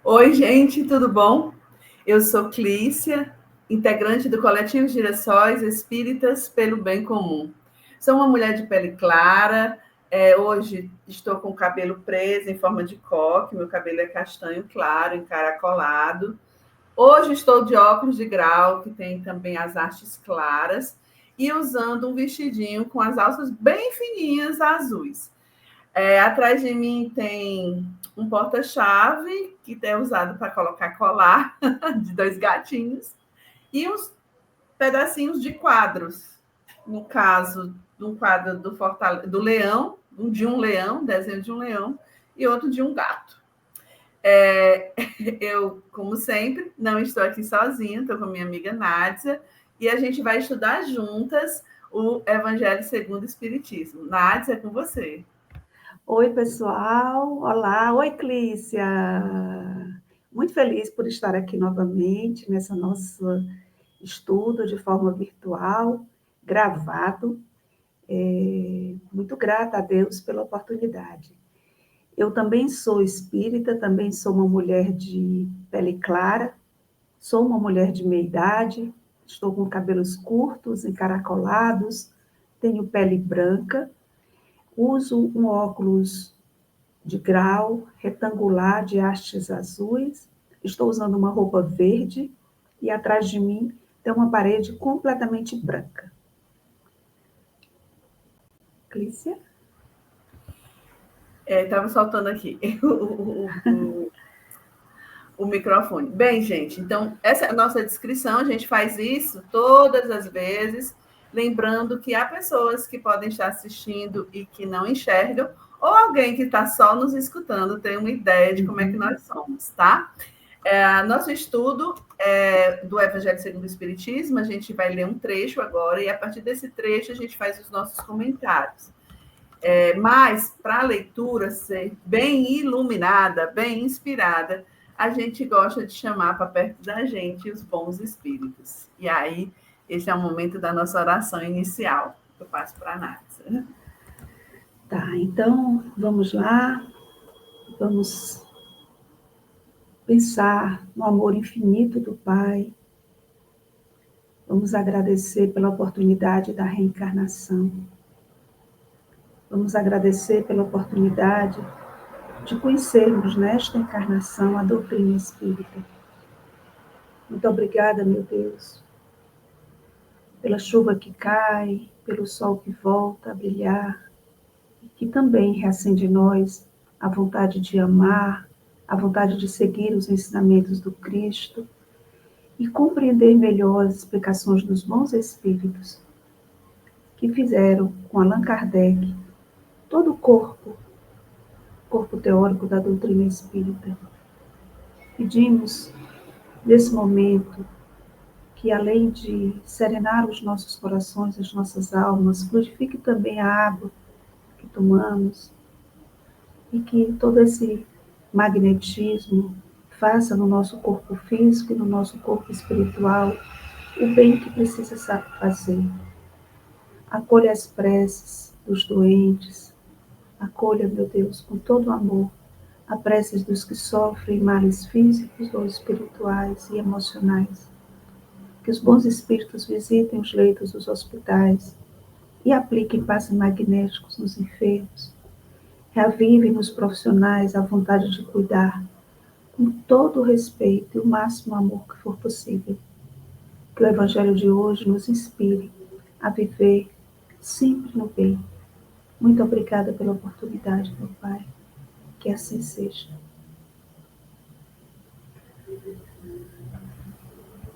Oi, gente, tudo bom? Eu sou Clícia, integrante do Coletivo Girassóis Espíritas pelo Bem Comum. Sou uma mulher de pele clara, hoje estou com o cabelo preso em forma de coque, meu cabelo é castanho claro, encaracolado. Hoje estou de óculos de grau, que tem também as hastes claras, e usando um vestidinho com as alças bem fininhas azuis. Atrás de mim tem um porta-chave, que é usado para colocar colar de dois gatinhos, e uns pedacinhos de quadros. No caso, um quadro do leão, de um leão, desenho de um leão, e outro de um gato. É, eu, como sempre, não estou aqui sozinha, estou com a minha amiga Nádia, e a gente vai estudar juntas o Evangelho segundo o Espiritismo. Nádia, é com você. Oi, pessoal. Olá. Oi, Clícia. Muito feliz por estar aqui novamente nessa nosso estudo de forma virtual, gravado. Muito grata a Deus pela oportunidade. Eu também sou espírita, também sou uma mulher de pele clara, sou uma mulher de meia idade, estou com cabelos curtos, encaracolados, tenho pele branca, uso um óculos de grau retangular de hastes azuis. Estou usando uma roupa verde e atrás de mim tem uma parede completamente branca. Clícia? Estava soltando aqui o microfone. Bem, gente, então, essa é a nossa descrição, a gente faz isso todas as vezes, lembrando que há pessoas que podem estar assistindo e que não enxergam, ou alguém que está só nos escutando tem uma ideia de como é que nós somos, tá? Nosso estudo do Evangelho segundo o Espiritismo, a gente vai ler um trecho agora, e a partir desse trecho a gente faz os nossos comentários. Mas, para a leitura ser bem iluminada, bem inspirada, a gente gosta de chamar para perto da gente os bons espíritos. E aí, esse é o momento da nossa oração inicial. Eu passo para a Nádia. Tá, então vamos lá, vamos pensar no amor infinito do Pai, vamos agradecer pela oportunidade da reencarnação, vamos agradecer pela oportunidade de conhecermos nesta encarnação a doutrina espírita. Muito obrigada, meu Deus, pela chuva que cai, pelo sol que volta a brilhar, e que também reacende em nós a vontade de amar, a vontade de seguir os ensinamentos do Cristo e compreender melhor as explicações dos bons espíritos que fizeram com Allan Kardec todo o corpo teórico da doutrina espírita. Pedimos, nesse momento, que além de serenar os nossos corações, as nossas almas, fluidifique também a água que tomamos e que todo esse magnetismo faça no nosso corpo físico e no nosso corpo espiritual o bem que precisa fazer. Acolha as preces dos doentes, acolha, meu Deus, com todo amor, as preces dos que sofrem males físicos ou espirituais e emocionais. Que os bons espíritos visitem os leitos dos hospitais e apliquem passes magnéticos nos enfermos. Reavivem nos profissionais a vontade de cuidar, com todo o respeito e o máximo amor que for possível. Que o Evangelho de hoje nos inspire a viver sempre no bem. Muito obrigada pela oportunidade, meu Pai. Que assim seja.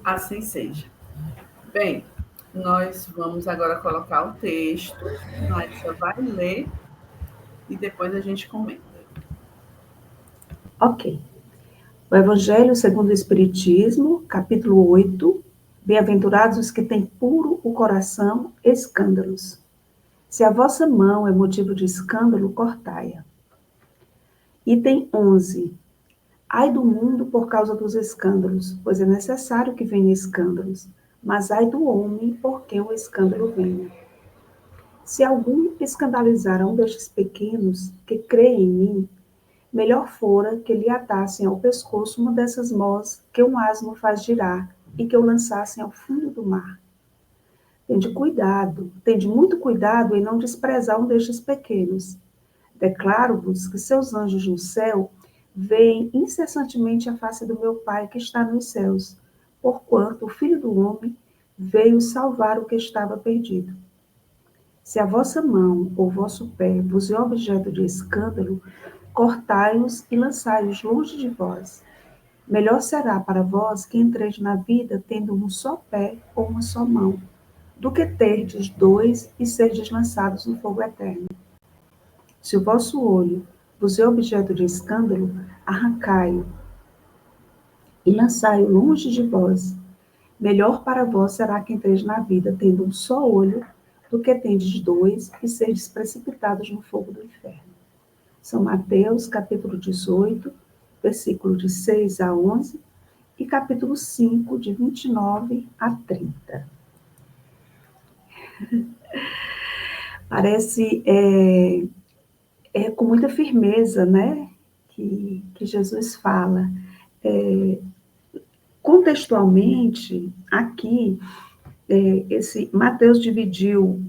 Assim seja. Bem, nós vamos agora colocar o texto, Nádia vai ler e depois a gente comenta. Ok. O Evangelho segundo o Espiritismo, capítulo 8. Bem-aventurados os que têm puro o coração, escândalos. Se a vossa mão é motivo de escândalo, cortai-a. Item 11. Ai do mundo por causa dos escândalos, pois é necessário que venha escândalos, mas ai do homem por quem o escândalo venha. Se algum escandalizar a um destes pequenos que crê em mim, melhor fora que lhe atassem ao pescoço uma dessas mós que um asno faz girar e que o lançassem ao fundo do mar. Tende muito cuidado em não desprezar um destes pequenos. Declaro-vos que seus anjos no céu veem incessantemente a face do meu Pai que está nos céus, porquanto o Filho do Homem veio salvar o que estava perdido. Se a vossa mão ou vosso pé vos é objeto de escândalo, cortai-os e lançai-os longe de vós. Melhor será para vós que entreis na vida tendo um só pé ou uma só mão, do que terdes dois e serdes lançados no fogo eterno. Se o vosso olho vos é objeto de escândalo, arrancai-o e lançai-o longe de vós. Melhor para vós será que entreis na vida tendo um só olho, do que tendes dois e serdes precipitados no fogo do inferno. São Mateus, capítulo 18, versículo de 6 a 11, e capítulo 5, de 29 a 30. Parece com muita firmeza, né, que Jesus fala. Contextualmente, aqui, esse Mateus dividiu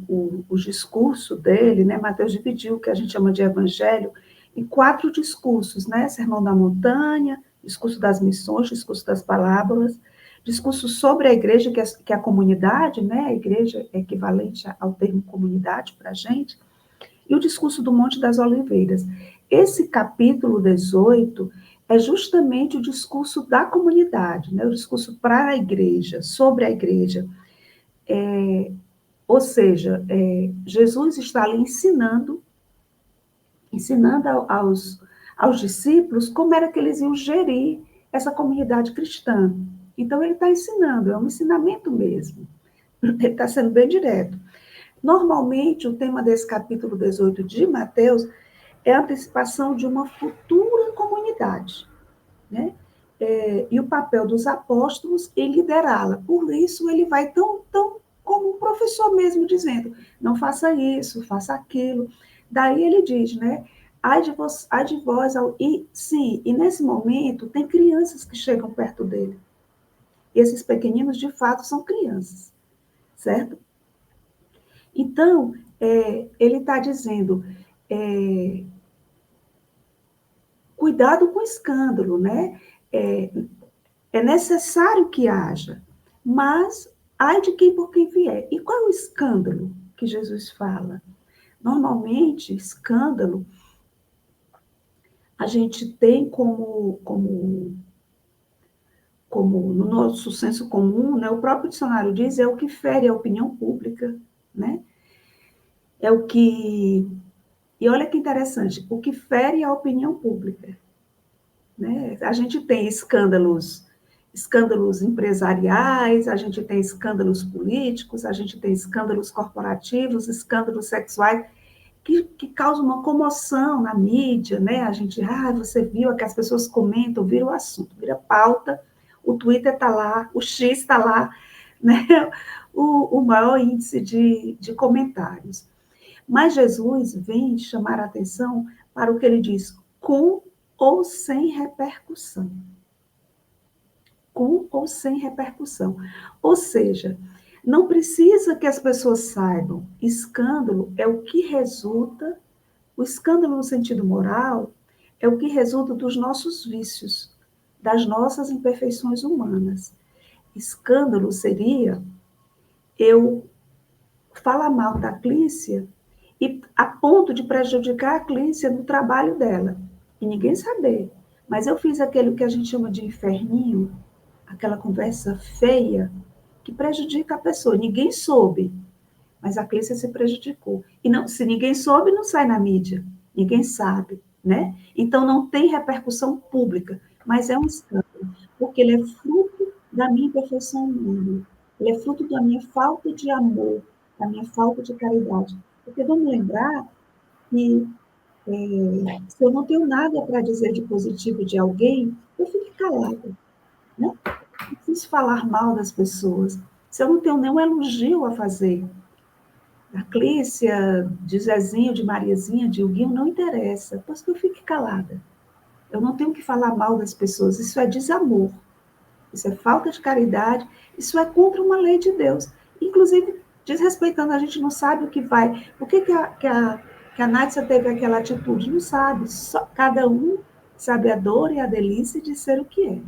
o discurso dele, né? Mateus dividiu o que a gente chama de evangelho em 4 discursos, né? Sermão da Montanha, discurso das missões, discurso das parábolas, discurso sobre a igreja, que é a comunidade, né? A igreja é equivalente ao termo comunidade para a gente, e o discurso do Monte das Oliveiras. Esse capítulo 18 é justamente o discurso da comunidade, né? O discurso para a igreja, sobre a igreja. Ou seja, Jesus está ali ensinando aos discípulos como era que eles iam gerir essa comunidade cristã. Então, ele está ensinando, é um ensinamento mesmo. Ele está sendo bem direto. Normalmente, o tema desse capítulo 18 de Mateus é a antecipação de uma futura comunidade, né? E o papel dos apóstolos em liderá-la. Por isso, ele vai tão como um professor mesmo, dizendo, não faça isso, faça aquilo. Daí ele diz, né? Ai de vós, e nesse momento tem crianças que chegam perto dele. E esses pequeninos, de fato, são crianças, certo? Então, ele está dizendo, cuidado com o escândalo, né? É necessário que haja, mas ai de quem por quem vier. E qual é o escândalo que Jesus fala? Normalmente, escândalo, a gente tem como no nosso senso comum, né? O próprio dicionário diz, é o que fere a opinião pública, né? É o que... E olha que interessante, o que fere a opinião pública, né? A gente tem escândalos empresariais, a gente tem escândalos políticos, a gente tem escândalos corporativos, escândalos sexuais, que causam uma comoção na mídia, né? A gente, você viu, que as pessoas comentam, vira o assunto, vira pauta, o Twitter está lá, o X está lá, né? O maior índice de comentários. Mas Jesus vem chamar a atenção para o que ele diz, com ou sem repercussão. Com ou sem repercussão. Ou seja, não precisa que as pessoas saibam. Escândalo é o que resulta, o escândalo no sentido moral, é o que resulta dos nossos vícios, das nossas imperfeições humanas. Escândalo seria eu falar mal da Clícia e a ponto de prejudicar a Clícia no trabalho dela. E ninguém saber. Mas eu fiz aquele que a gente chama de inferninho, aquela conversa feia, que prejudica a pessoa. Ninguém soube, mas a Clícia se prejudicou. E não, se ninguém soube, não sai na mídia. Ninguém sabe, né? Então, não tem repercussão pública, mas é um escândalo, porque ele é fruto da minha imperfeição humana. Ele é fruto da minha falta de amor, da minha falta de caridade. Porque vamos lembrar que se eu não tenho nada para dizer de positivo de alguém, eu fico calada, né? Não preciso falar mal das pessoas. Se eu não tenho nenhum elogio a fazer, da Clícia, de Zezinho, de Mariazinha, de Huguinho, não interessa, pois que eu fique calada. Eu não tenho que falar mal das pessoas, isso é desamor, isso é falta de caridade, isso é contra uma lei de Deus. Inclusive, desrespeitando, a gente não sabe o que vai. Por que a Nádia teve aquela atitude? Não sabe, só, cada um sabe a dor e a delícia de ser o que é.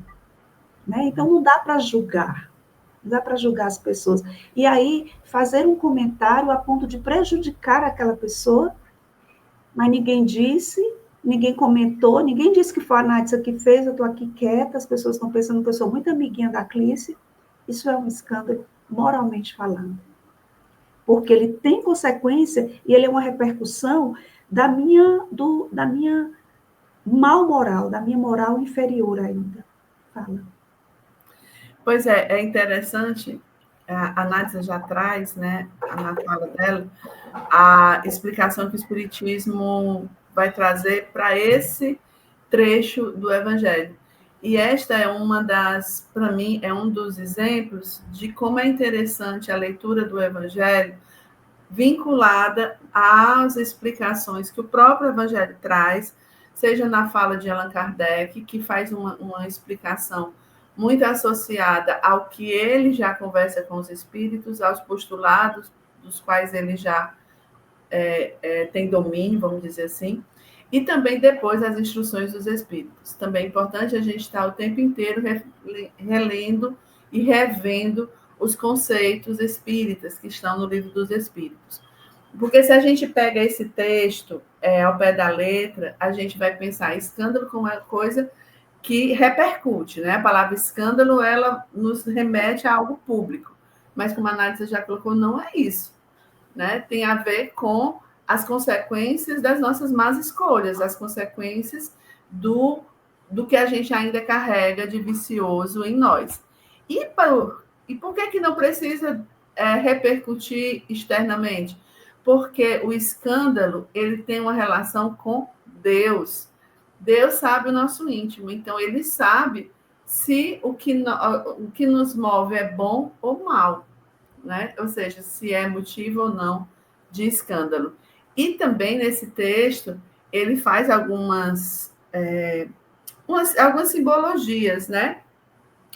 Né? Então, não dá para julgar. Não dá para julgar as pessoas. E aí, fazer um comentário a ponto de prejudicar aquela pessoa, mas ninguém disse, ninguém comentou, ninguém disse que foi a Nádia que fez, eu estou aqui quieta, as pessoas estão pensando que eu sou muito amiguinha da Clícia. Isso é um escândalo, moralmente falando. Porque ele tem consequência e ele é uma repercussão da minha mal moral, da minha moral inferior ainda. Fala. Pois é interessante, a Nádia já traz, né, na fala dela, a explicação que o Espiritismo vai trazer para esse trecho do Evangelho. E esta é uma das, para mim, é um dos exemplos de como é interessante a leitura do Evangelho vinculada às explicações que o próprio Evangelho traz, seja na fala de Allan Kardec, que faz uma explicação muito associada ao que ele já conversa com os espíritos, aos postulados dos quais ele já tem domínio, vamos dizer assim, e também depois as instruções dos espíritos. Também é importante a gente estar o tempo inteiro relendo e revendo os conceitos espíritas que estão no livro dos espíritos. Porque se a gente pega esse texto ao pé da letra, a gente vai pensar escândalo como uma coisa que repercute, né? A palavra escândalo, ela nos remete a algo público, mas como a Nádia já colocou, não é isso, né? Tem a ver com as consequências das nossas más escolhas, as consequências do que a gente ainda carrega de vicioso em nós. E por que não precisa repercutir externamente? Porque o escândalo ele tem uma relação com Deus. Deus sabe o nosso íntimo, então ele sabe se o que nos move é bom ou mal, né? Ou seja, se é motivo ou não de escândalo. E também nesse texto ele faz algumas simbologias, né?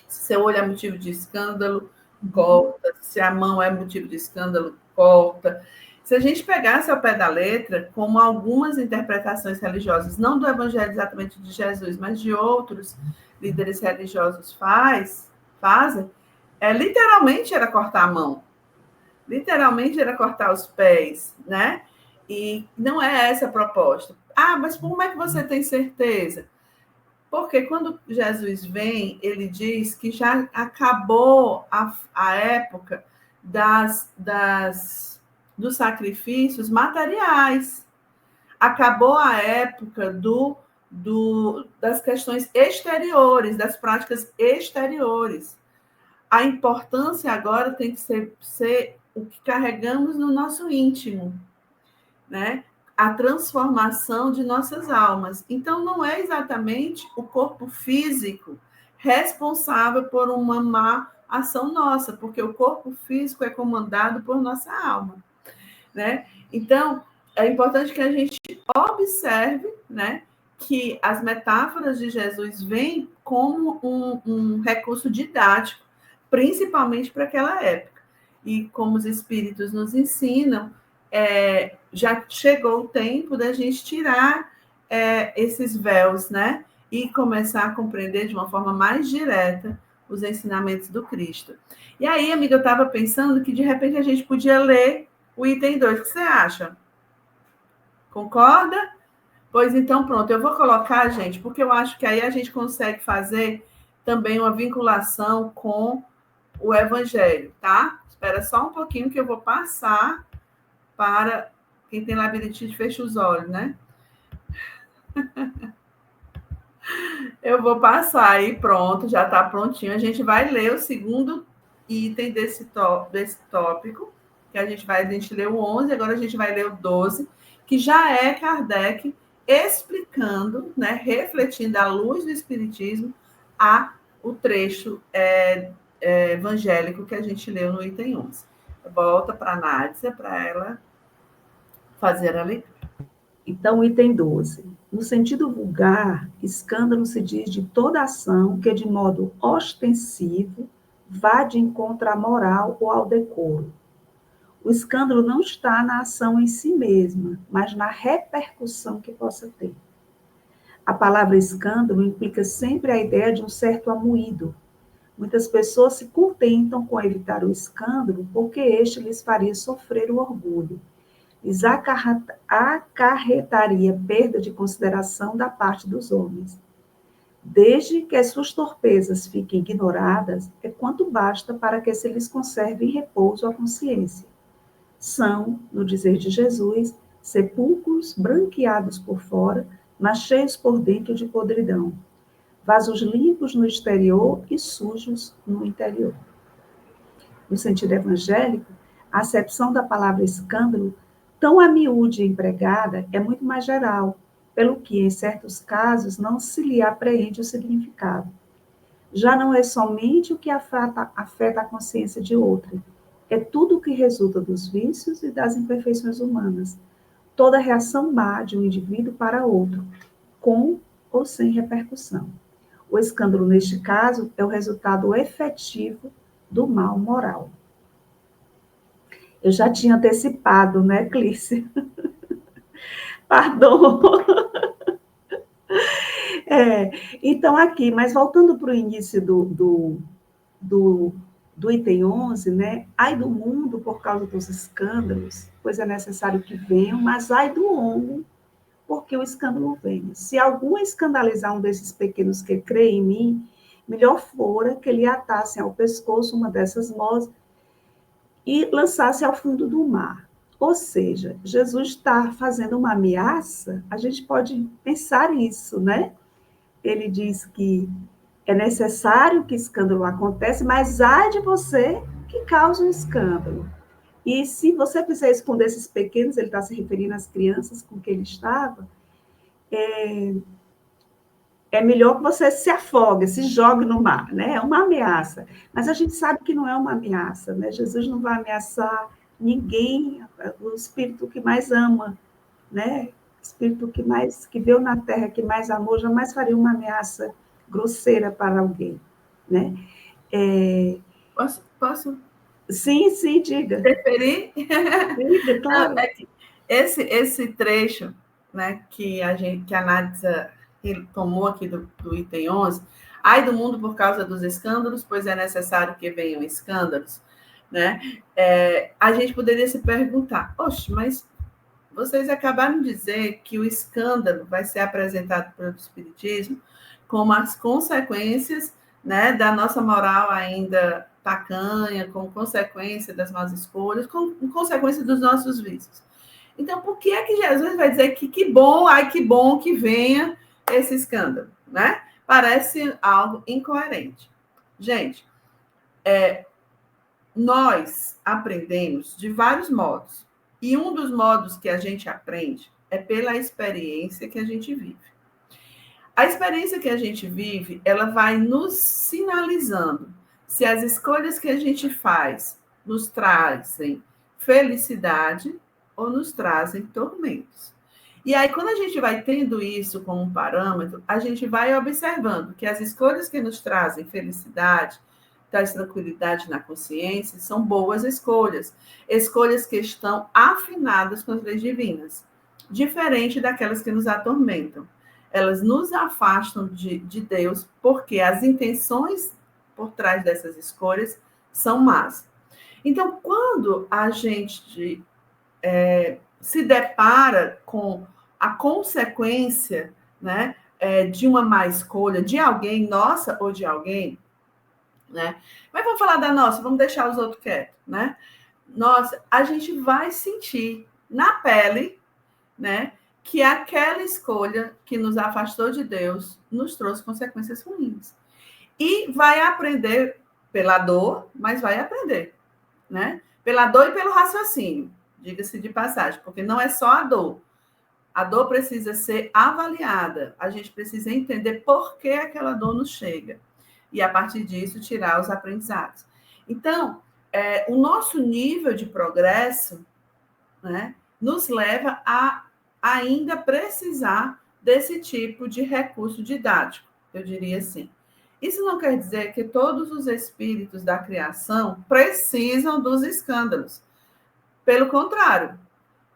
Se seu olho é motivo de escândalo, corta. Se a mão é motivo de escândalo, corta. Se a gente pegasse ao pé da letra, como algumas interpretações religiosas, não do Evangelho exatamente de Jesus, mas de outros líderes religiosos fazem, literalmente era cortar a mão. Literalmente era cortar os pés, né? E não é essa a proposta. Ah, mas como é que você tem certeza? Porque quando Jesus vem, ele diz que já acabou a época dos sacrifícios materiais. Acabou a época das questões exteriores, das práticas exteriores. A importância agora tem que ser o que carregamos no nosso íntimo, né? A transformação de nossas almas. Então, não é exatamente o corpo físico responsável por uma má ação nossa, porque o corpo físico é comandado por nossa alma, né? Então, é importante que a gente observe, né, que as metáforas de Jesus vêm como um recurso didático, principalmente para aquela época. E como os espíritos nos ensinam, já chegou o tempo da gente tirar esses véus, né? E começar a compreender de uma forma mais direta os ensinamentos do Cristo. E aí, amiga, eu estava pensando que de repente a gente podia ler o item 2. O que você acha? Concorda? Pois então, pronto, eu vou colocar, gente, porque eu acho que aí a gente consegue fazer também uma vinculação com o Evangelho, tá? Espera só um pouquinho que eu vou passar para quem tem labirintite, fecha os olhos, né? Eu vou passar aí, pronto, já está prontinho. A gente vai ler o segundo item desse tópico, que a gente leu o 11, agora a gente vai ler o 12, que já é Kardec explicando, né, refletindo à luz do Espiritismo, o trecho evangélico que a gente leu no item 11. volta para a Nádia para ela fazer a leitura. Então, item 12. No sentido vulgar, escândalo se diz de toda ação que, de modo ostensivo, vá de encontro à moral ou ao decoro. O escândalo não está na ação em si mesma, mas na repercussão que possa ter. A palavra escândalo implica sempre a ideia de um certo amoído. Muitas pessoas se contentam com evitar o escândalo porque este lhes faria sofrer o orgulho. Lhes acarretaria perda de consideração da parte dos homens. Desde que as suas torpezas fiquem ignoradas, é quanto basta para que se lhes conserve em repouso a consciência. São, no dizer de Jesus, sepulcros branqueados por fora, mas cheios por dentro de podridão. Vasos limpos no exterior e sujos no interior. No sentido evangélico, a acepção da palavra escândalo, tão a miúde empregada, é muito mais geral, pelo que, em certos casos, não se lhe apreende o significado. Já não é somente o que afeta a consciência de outrem, é tudo o que resulta dos vícios e das imperfeições humanas, toda reação má de um indivíduo para outro, com ou sem repercussão. O escândalo, neste caso, é o resultado efetivo do mal moral. Eu já tinha antecipado, né, Clícia? Pardon. Então, aqui, mas voltando para o início do item 11, né? Ai do mundo por causa dos escândalos, pois é necessário que venham, mas ai do homem porque o escândalo venha. Se algum escandalizar um desses pequenos que crê em mim, melhor fora que lhe atassem ao pescoço uma dessas mãos e lançasse ao fundo do mar. Ou seja, Jesus está fazendo uma ameaça, a gente pode pensar isso, né? Ele diz que é necessário que escândalo aconteça, mas ai de você que causa um escândalo. E se você fizer isso com um desses pequenos, ele está se referindo às crianças com que ele estava, é melhor que você se afogue, se jogue no mar, né? É uma ameaça. Mas a gente sabe que não é uma ameaça, né? Jesus não vai ameaçar ninguém, o espírito que mais ama, né? O espírito que veio na terra, que mais amou, jamais faria uma ameaça grosseira para alguém, né? Posso Sim, sim, diga. interferir? Diga, claro. Não, é que esse trecho, né, que a Nádia tomou aqui do item 11, ai do mundo por causa dos escândalos, pois é necessário que venham escândalos, né? A gente poderia se perguntar, oxe, mas vocês acabaram de dizer que o escândalo vai ser apresentado pelo Espiritismo como as consequências, né, da nossa moral ainda tacanha, como consequência das más escolhas, como consequência dos nossos vícios. Então, por que é que Jesus vai dizer que bom, ai que bom que venha esse escândalo, né? Parece algo incoerente. Gente, nós aprendemos de vários modos. E um dos modos que a gente aprende é pela experiência que a gente vive. A experiência que a gente vive, ela vai nos sinalizando se as escolhas que a gente faz nos trazem felicidade ou nos trazem tormentos. E aí, quando a gente vai tendo isso como um parâmetro, a gente vai observando que as escolhas que nos trazem felicidade, traz tranquilidade na consciência, são boas escolhas. Escolhas que estão afinadas com as leis divinas, diferente daquelas que nos atormentam. Elas nos afastam de Deus, porque as intenções por trás dessas escolhas são más. Então, quando a gente se depara com a consequência, né, de uma má escolha de alguém, nossa ou de alguém, né? Mas vamos falar da nossa, vamos deixar os outros quietos, né? Nossa, a gente vai sentir na pele, né, que aquela escolha que nos afastou de Deus nos trouxe consequências ruins. E vai aprender pela dor, mas vai aprender, né? Pela dor e pelo raciocínio, diga-se de passagem, porque não é só a dor. A dor precisa ser avaliada. A gente precisa entender por que aquela dor nos chega. E, a partir disso, tirar os aprendizados. Então, o nosso nível de progresso, né, nos leva a ainda precisar desse tipo de recurso didático, eu diria assim. Isso não quer dizer que todos os espíritos da criação precisam dos escândalos. Pelo contrário,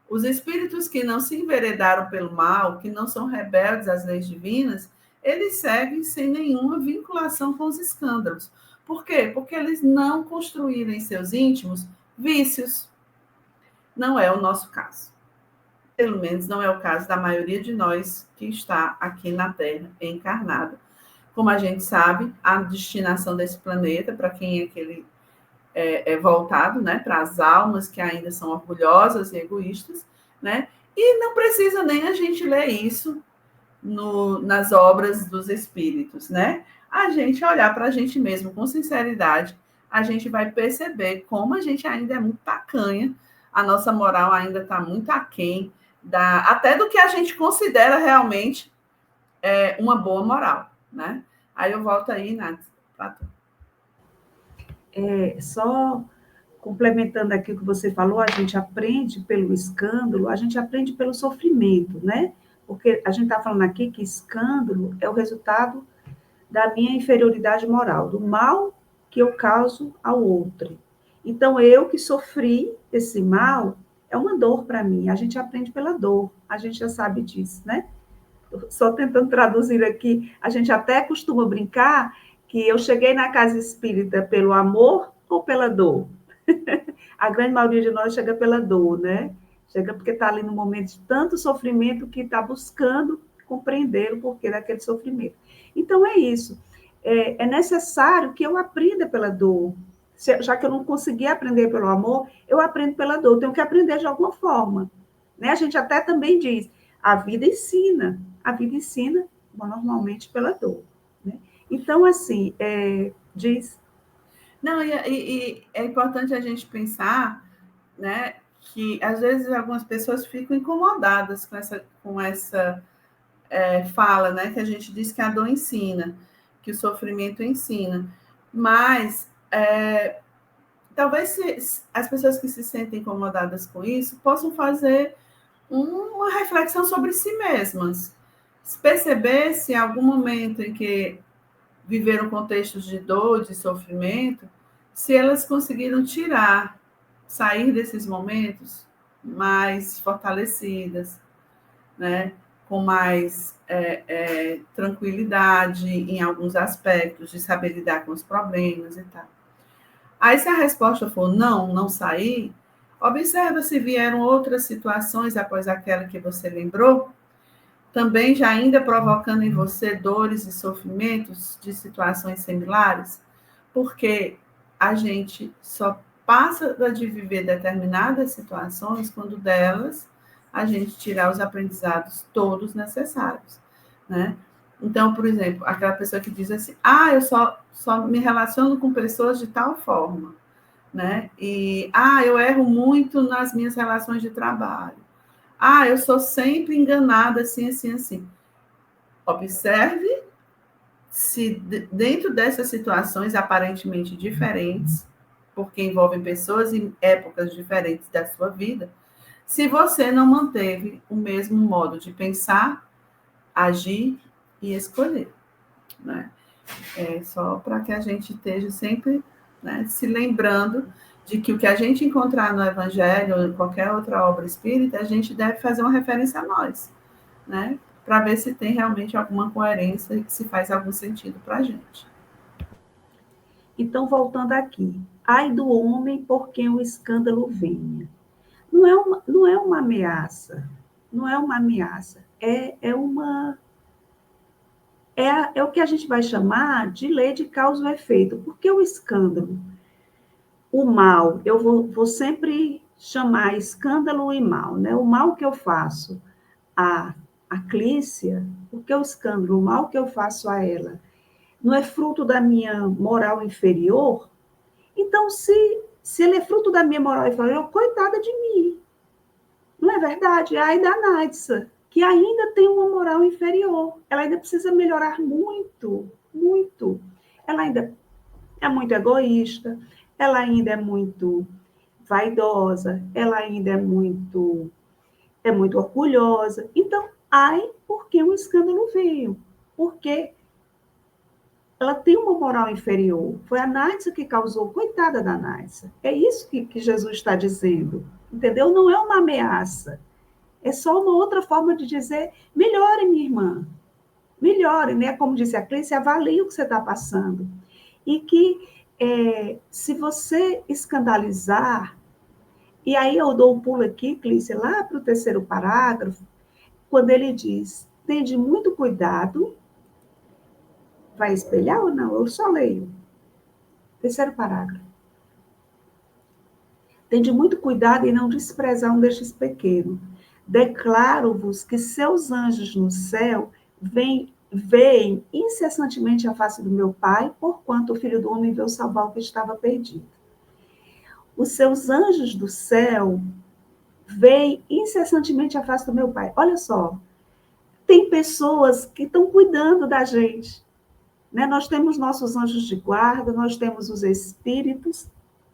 os espíritos que não se enveredaram pelo mal, que não são rebeldes às leis divinas, eles seguem sem nenhuma vinculação com os escândalos. Por quê? Porque eles não construíram em seus íntimos vícios. Não é o nosso caso. Pelo menos não é o caso da maioria de nós que está aqui na Terra, encarnado. Como a gente sabe, a destinação desse planeta, para quem é que ele é voltado, né, para as almas que ainda são orgulhosas e egoístas, né? E não precisa nem a gente ler isso nas obras dos espíritos, né? A gente olhar para a gente mesmo com sinceridade, a gente vai perceber como a gente ainda é muito tacanha, a nossa moral ainda está muito aquém, até do que a gente considera realmente uma boa moral, né? Aí eu volto aí, Nath, para tu. Só complementando aqui o que você falou, a gente aprende pelo escândalo, a gente aprende pelo sofrimento, né? Porque a gente está falando aqui que escândalo é o resultado da minha inferioridade moral, do mal que eu causo ao outro. Então, eu que sofri esse mal, é uma dor para mim. A gente aprende pela dor, a gente já sabe disso, né? Só tentando traduzir aqui, a gente até costuma brincar que eu cheguei na casa espírita pelo amor ou pela dor. A grande maioria de nós chega pela dor, né? Chega porque está ali no momento de tanto sofrimento que está buscando compreender o porquê daquele sofrimento. Então, é isso. É necessário que eu aprenda pela dor. Já que eu não consegui aprender pelo amor, eu aprendo pela dor. Eu tenho que aprender de alguma forma. Né? A gente até também diz, a vida ensina. A vida ensina, normalmente, pela dor. Né? Então, assim, diz... Não, e é importante a gente pensar, né, que às vezes algumas pessoas ficam incomodadas com essa fala, né, que a gente diz que a dor ensina, que o sofrimento ensina. Mas talvez as pessoas que se sentem incomodadas com isso possam fazer uma reflexão sobre si mesmas. Perceber se em algum momento em que viveram contextos de dor, de sofrimento, se elas conseguiram sair desses momentos mais fortalecidas, né? Com mais tranquilidade em alguns aspectos, de saber lidar com os problemas e tal. Aí, se a resposta for não, não sair, observa se vieram outras situações após aquela que você lembrou, também já ainda provocando em você dores e sofrimentos de situações similares, porque a gente só passa de viver determinadas situações quando delas a gente tirar os aprendizados todos necessários, né? Então, por exemplo, aquela pessoa que diz assim, eu só me relaciono com pessoas de tal forma, né? E, eu erro muito nas minhas relações de trabalho. Eu sou sempre enganada, assim, assim, assim. Observe se dentro dessas situações aparentemente diferentes, porque envolvem pessoas em épocas diferentes da sua vida, se você não manteve o mesmo modo de pensar, agir e escolher, né? É só para que a gente esteja sempre, né, se lembrando de que o que a gente encontrar no Evangelho ou em qualquer outra obra espírita, a gente deve fazer uma referência a nós, né? Para ver se tem realmente alguma coerência e se faz algum sentido para a gente. Então, voltando aqui, ai do homem por quem o escândalo venha. Não é uma ameaça, não é uma ameaça, é o que a gente vai chamar de lei de causa e efeito. Porque o escândalo, o mal, eu vou sempre chamar escândalo e mal, né? O mal que eu faço a Clícia, porque o escândalo, o mal que eu faço a ela, não é fruto da minha moral inferior? Então, se ele é fruto da minha moral inferior, coitada de mim. Não é verdade? Ai da Nadsa, que ainda tem uma moral inferior. Ela ainda precisa melhorar muito, muito. Ela ainda é muito egoísta, ela ainda é muito vaidosa, ela ainda é muito orgulhosa. Então, ai, porque um escândalo veio? Porque ela tem uma moral inferior. Foi a Nádia que causou, coitada da Nádia. É isso que Jesus está dizendo, entendeu? Não é uma ameaça. É só uma outra forma de dizer, melhore, minha irmã. Melhore, né? Como disse a Cleice, avalie o que você está passando. E que se você escandalizar, e aí eu dou um pulo aqui, Cleice, lá para o terceiro parágrafo, quando ele diz, tende muito cuidado, vai espelhar ou não? Eu só leio. Terceiro parágrafo. Tende muito cuidado em não desprezar um destes pequenos. Declaro-vos que seus anjos no céu veem incessantemente a face do meu Pai, porquanto o Filho do Homem veio salvar o que estava perdido. Os seus anjos do céu veem incessantemente a face do meu Pai. Olha só, tem pessoas que estão cuidando da gente, né? Nós temos nossos anjos de guarda, nós temos os espíritos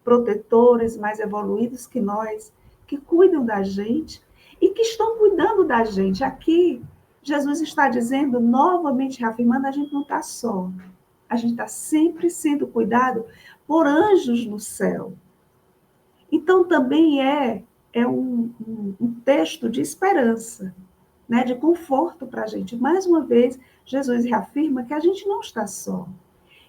protetores mais evoluídos que nós, que cuidam da gente e que estão cuidando da gente. Aqui, Jesus está dizendo, novamente reafirmando, a gente não está só. A gente está sempre sendo cuidado por anjos no céu. Então, também é um texto de esperança, né, de conforto para a gente. Mais uma vez, Jesus reafirma que a gente não está só.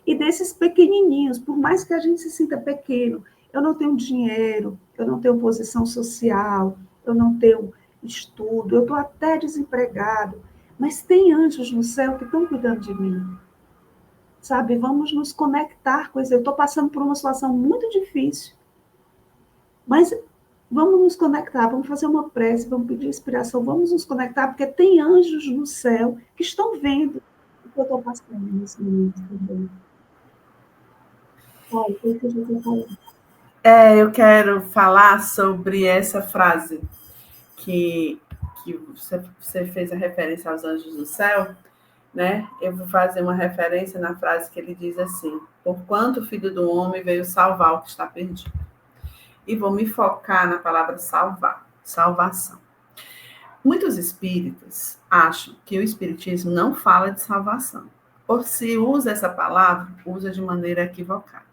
E desses pequenininhos, por mais que a gente se sinta pequeno, eu não tenho dinheiro, eu não tenho posição social, eu não tenho estudo, eu estou até desempregado, mas tem anjos no céu que estão cuidando de mim. Sabe, vamos nos conectar com isso. Eu estou passando por uma situação muito difícil, mas vamos nos conectar, vamos fazer uma prece, vamos pedir inspiração, vamos nos conectar, porque tem anjos no céu que estão vendo o que eu estou passando nesse momento também. Olha, o que eu já falei. Eu quero falar sobre essa frase que você fez a referência aos anjos do céu, né? Eu vou fazer uma referência na frase que ele diz assim: porquanto o Filho do Homem veio salvar o que está perdido. E vou me focar na palavra salvar, salvação. Muitos espíritas acham que o espiritismo não fala de salvação. Ou se usa essa palavra, usa de maneira equivocada.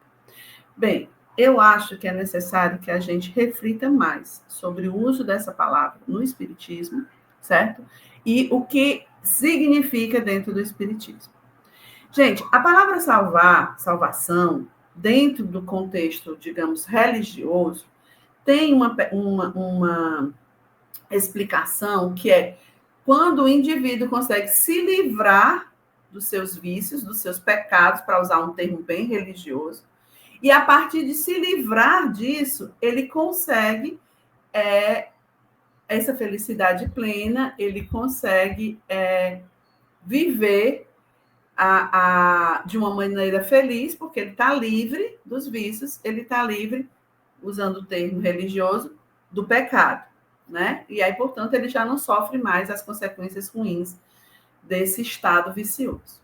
Bem, eu acho que é necessário que a gente reflita mais sobre o uso dessa palavra no espiritismo, certo? E o que significa dentro do espiritismo. Gente, a palavra salvar, salvação, dentro do contexto, digamos, religioso, tem uma explicação que é quando o indivíduo consegue se livrar dos seus vícios, dos seus pecados, para usar um termo bem religioso, e a partir de se livrar disso, ele consegue essa felicidade plena, ele consegue viver de uma maneira feliz, porque ele está livre dos vícios, ele está livre, usando o termo religioso, do pecado, né? E aí, portanto, ele já não sofre mais as consequências ruins desse estado vicioso.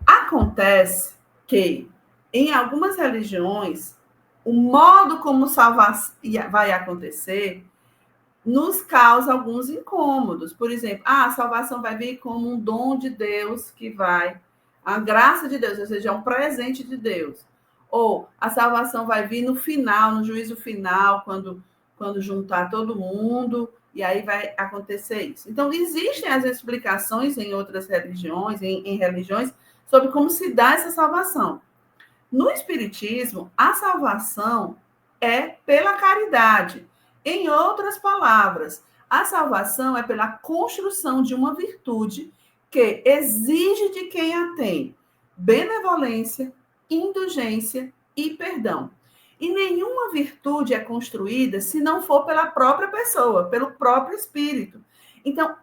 Acontece que, em algumas religiões, o modo como salvar vai acontecer nos causa alguns incômodos. Por exemplo, a salvação vai vir como um dom de Deus que vai, a graça de Deus, ou seja, é um presente de Deus. Ou a salvação vai vir no final, no juízo final, quando juntar todo mundo, e aí vai acontecer isso. Então, existem as explicações em outras religiões, em religiões, sobre como se dá essa salvação. No Espiritismo, a salvação é pela caridade. Em outras palavras, a salvação é pela construção de uma virtude que exige de quem a tem benevolência, indulgência e perdão. E nenhuma virtude é construída se não for pela própria pessoa, pelo próprio espírito. Então,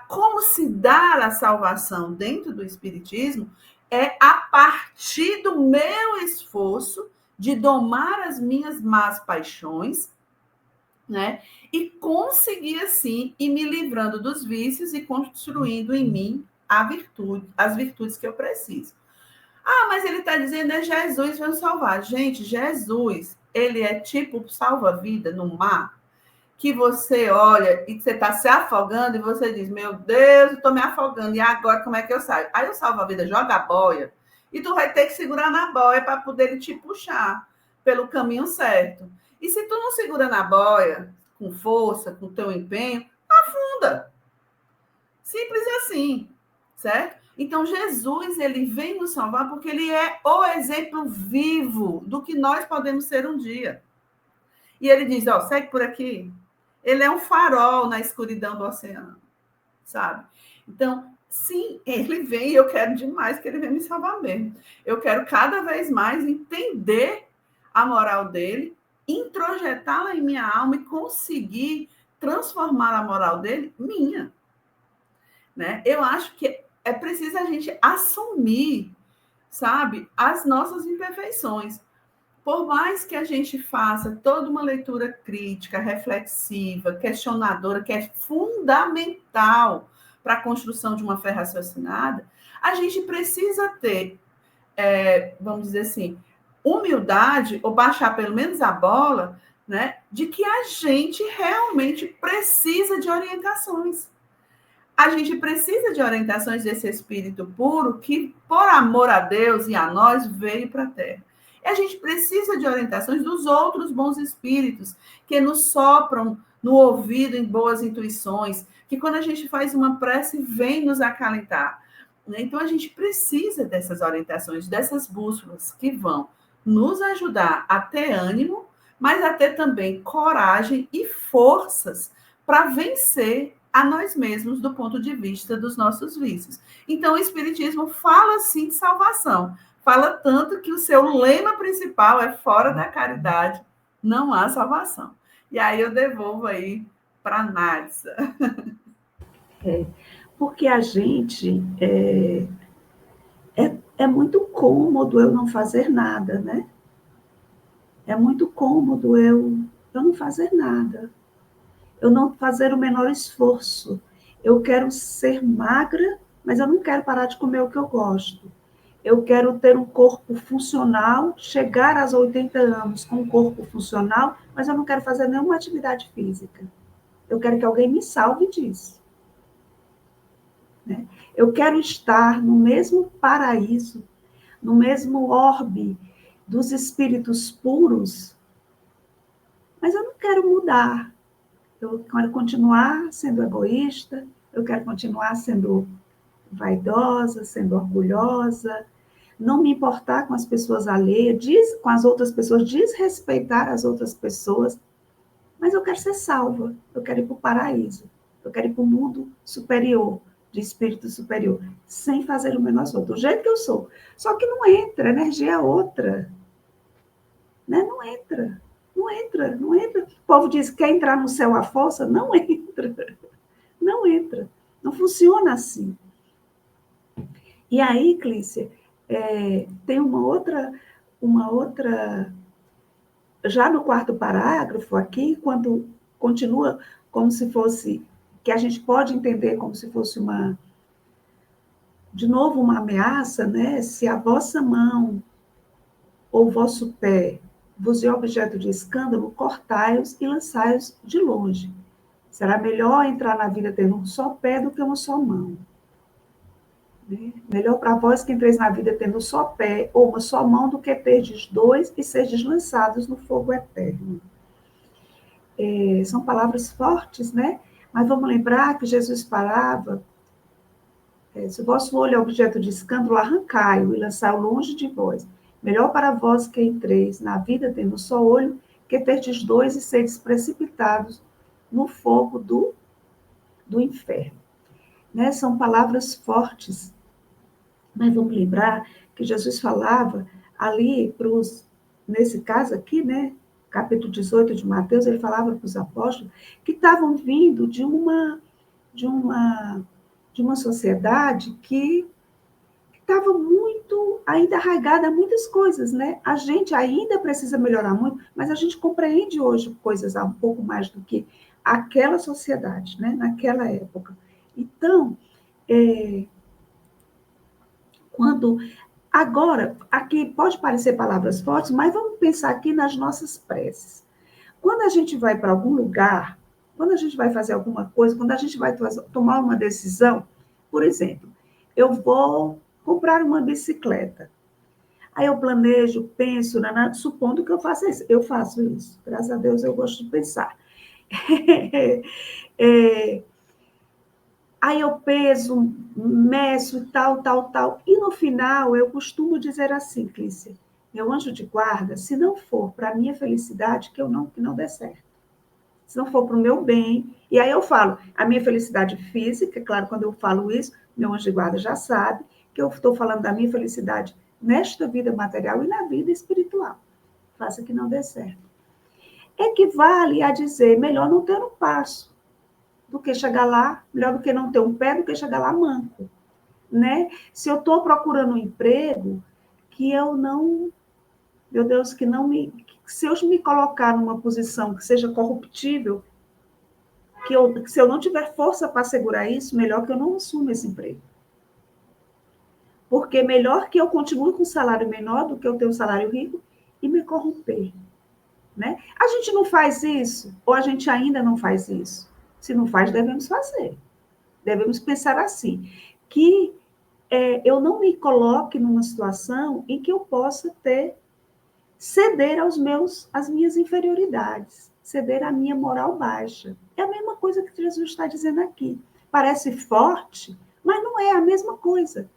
como se dá a salvação dentro do Espiritismo é a partir do meu esforço de domar as minhas más paixões, né? E conseguir, assim, ir me livrando dos vícios e construindo em mim as virtudes que eu preciso. Ah, mas ele está dizendo é Jesus vai nos salvar. Gente, Jesus, ele é tipo salva-vida no mar, que você olha e você está se afogando e você diz, meu Deus, eu estou me afogando, e agora como é que eu saio? Aí o salva-vida joga a boia e tu vai ter que segurar na boia para poder ele te puxar pelo caminho certo. E se tu não segura na boia, com força, com teu empenho, afunda. Simples assim, certo? Então, Jesus, ele vem nos salvar porque ele é o exemplo vivo do que nós podemos ser um dia. E ele diz, ó, segue por aqui. Ele é um farol na escuridão do oceano, sabe? Então, sim, ele vem e eu quero demais que ele venha me salvar mesmo. Eu quero cada vez mais entender a moral dele, introjetá-la em minha alma e conseguir transformar a moral dele minha. Né? Eu acho que é preciso a gente assumir, sabe, as nossas imperfeições. Por mais que a gente faça toda uma leitura crítica, reflexiva, questionadora, que é fundamental para a construção de uma fé raciocinada, a gente precisa ter, vamos dizer assim, humildade, ou baixar pelo menos a bola, né, de que a gente realmente precisa de orientações. A gente precisa de orientações desse espírito puro que, por amor a Deus e a nós, veio para a Terra. E a gente precisa de orientações dos outros bons espíritos que nos sopram no ouvido em boas intuições, que quando a gente faz uma prece, vem nos acalentar. Então, a gente precisa dessas orientações, dessas bússolas que vão nos ajudar a ter ânimo, mas a ter também coragem e forças para vencer a nós mesmos do ponto de vista dos nossos vícios. Então, o Espiritismo fala, sim, de salvação. Fala tanto que o seu lema principal é fora da caridade, não há salvação. E aí eu devolvo aí para a Nádia. Porque a gente é muito cômodo eu não fazer nada, né? É muito cômodo eu não fazer nada. Eu não fazer o menor esforço. Eu quero ser magra, mas eu não quero parar de comer o que eu gosto. Eu quero ter um corpo funcional, chegar aos 80 anos com um corpo funcional, mas eu não quero fazer nenhuma atividade física. Eu quero que alguém me salve disso. Né? Eu quero estar no mesmo paraíso, no mesmo orbe dos espíritos puros, mas eu não quero mudar. Eu quero continuar sendo egoísta, eu quero continuar sendo vaidosa, sendo orgulhosa, não me importar com as pessoas alheias, com as outras pessoas, desrespeitar as outras pessoas, mas eu quero ser salva, eu quero ir para o paraíso, eu quero ir para o mundo superior, de espírito superior, sem fazer o menor esforço, do jeito que eu sou. Só que não entra, a energia é outra. Né? Não entra, não entra, não entra. O povo diz que quer entrar no céu à força, não entra, não entra, não funciona assim. E aí, Clícia, tem uma outra, já no quarto parágrafo aqui, quando continua como se fosse, que a gente pode entender como se fosse de novo, uma ameaça, né? Se a vossa mão ou o vosso pé vos é objeto de escândalo, cortai-os e lançai-os de longe. Será melhor entrar na vida tendo um só pé do que uma só mão. Melhor para vós que entreis na vida tendo um só pé ou uma só mão do que terdes dois e serdes lançados no fogo eterno. São palavras fortes, né? Mas vamos lembrar que Jesus falava, se o vosso olho é objeto de escândalo, arrancai-o e lançai-o longe de vós. Melhor para vós que entreis na vida tendo um só olho, que terdes dois e sedes precipitados no fogo do inferno. Né? São palavras fortes, mas vamos lembrar que Jesus falava ali nesse caso aqui, né? Capítulo 18 de Mateus, ele falava para os apóstolos que estavam vindo de uma sociedade que estava muito ainda arraigada a muitas coisas, né? A gente ainda precisa melhorar muito, mas a gente compreende hoje coisas um pouco mais do que aquela sociedade, né? Naquela época. Então, quando Agora, aqui pode parecer palavras fortes, mas vamos pensar aqui nas nossas preces. Quando a gente vai para algum lugar, quando a gente vai fazer alguma coisa, quando a gente vai tomar uma decisão, por exemplo, eu vou comprar uma bicicleta. Aí eu planejo, penso, supondo que eu faça isso. Eu faço isso. Graças a Deus eu gosto de pensar. Aí eu peso, meço e tal, tal, tal. E no final eu costumo dizer assim, Clícia, meu anjo de guarda, se não for para a minha felicidade, que não dê certo. Se não for para o meu bem. E aí eu falo, a minha felicidade física, claro, quando eu falo isso, meu anjo de guarda já sabe que eu estou falando da minha felicidade nesta vida material e na vida espiritual. Faça que não dê certo. Equivale a dizer, melhor não ter um passo do que chegar lá, melhor do que não ter um pé, do que chegar lá manco, né? Se eu estou procurando um emprego, que eu não, meu Deus, se eu me colocar numa posição que seja corruptível, que se eu não tiver força para segurar isso, melhor que eu não assuma esse emprego. Porque melhor que eu continue com um salário menor do que eu ter um salário rico e me corromper, né? A gente não faz isso, ou a gente ainda não faz isso. Se não faz, devemos fazer. Devemos pensar assim, que eu não me coloque numa situação em que eu possa ceder às minhas inferioridades, ceder à minha moral baixa. É a mesma coisa que Jesus está dizendo aqui. Parece forte, mas não é a mesma coisa.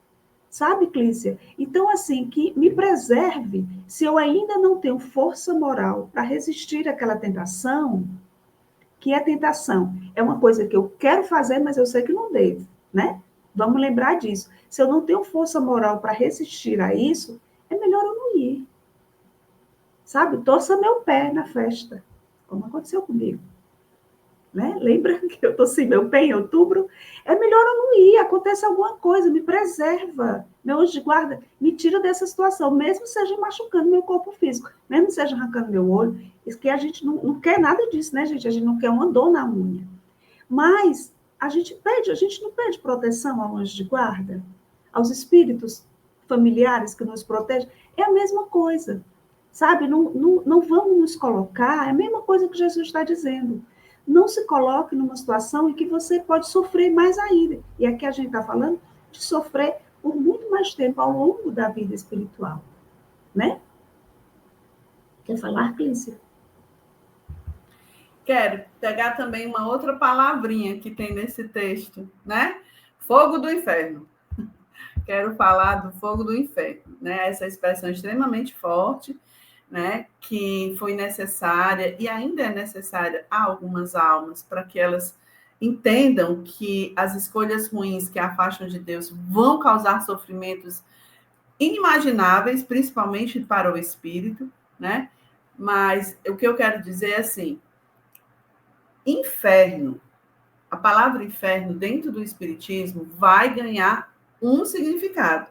Sabe, Clícia? Então, assim, que me preserve se eu ainda não tenho força moral para resistir àquela tentação, que a tentação é uma coisa que eu quero fazer, mas eu sei que não devo, né? Vamos lembrar disso. Se eu não tenho força moral para resistir a isso, é melhor eu não ir. Sabe? Torça meu pé na festa, como aconteceu comigo. Né? Lembra que eu torci meu pé em outubro? É melhor eu não ir, acontece alguma coisa, me preserva. Meu anjo de guarda, me tira dessa situação, mesmo seja machucando meu corpo físico, mesmo seja arrancando meu olho. Isso que a gente não quer nada disso, né, gente? A gente não quer uma dor na unha. Mas a gente não pede proteção ao anjo de guarda, aos espíritos familiares que nos protegem. É a mesma coisa, sabe? Não vamos nos colocar, é a mesma coisa que Jesus está dizendo. Não se coloque numa situação em que você pode sofrer mais ainda. E aqui a gente está falando de sofrer por muito mais tempo ao longo da vida espiritual, né? Quer falar, Clícia? Quero pegar também uma outra palavrinha que tem nesse texto, né? Fogo do inferno. Quero falar do fogo do inferno, né? Essa expressão extremamente forte, né? Que foi necessária e ainda é necessária a algumas almas para que elas entendam que as escolhas ruins que afastam de Deus vão causar sofrimentos inimagináveis, principalmente para o espírito, né? Mas o que eu quero dizer é assim, inferno, a palavra inferno dentro do espiritismo vai ganhar um significado,